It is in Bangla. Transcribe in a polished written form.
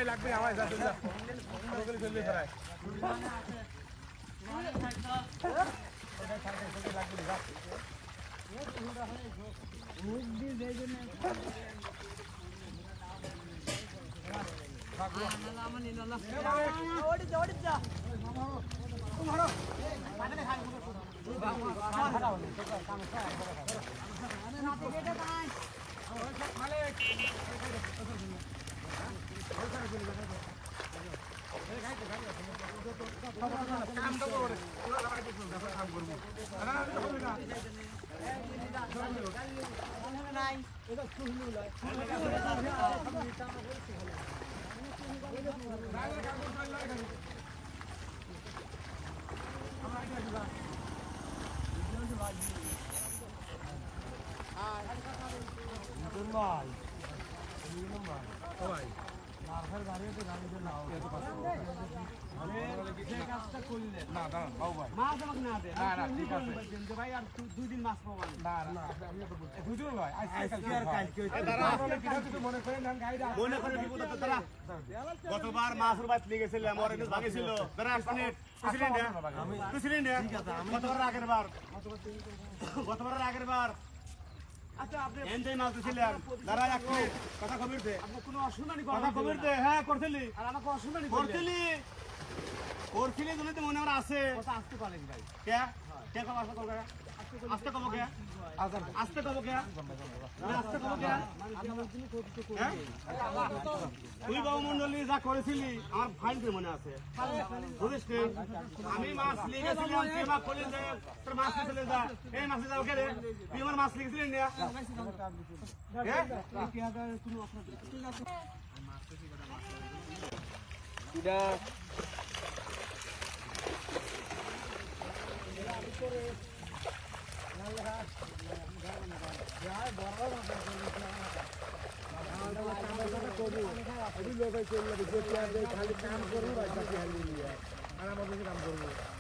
লাগবে আমার গতবার মাছের বাদ লেগেছিলাম ভাগেছিল গতবারের আগের বার আচ্ছা আপনি এনজয় মাছ দিছিলেন দাঁড়া এক মিনিট কথা কবির দে আপনি কোনো অসুবিধা নেই কথা কবির দে হ্যাঁ করছিলি আর আমাকে অসুবিধা নেই করছিলি জন্য তো মনে আমার আছে কথা আসতে পারেন ভাই কে কে কম আসতে কম আস্তে কম কে আস্তে কম কে আস্তে কম কে তুই বাবু মন্ডলী যা করেছিলি আমার ফাইল মনে আছে বুঝিস আমি মাছ নিয়ে গেছিলাম তুই মাছ করলি যে তোর মাছ নিয়ে যা এই মাছে যাও কে রে তুই আমার মাছ নিয়ে গেছিলি না লোক খালি কাম করবো কাম করবো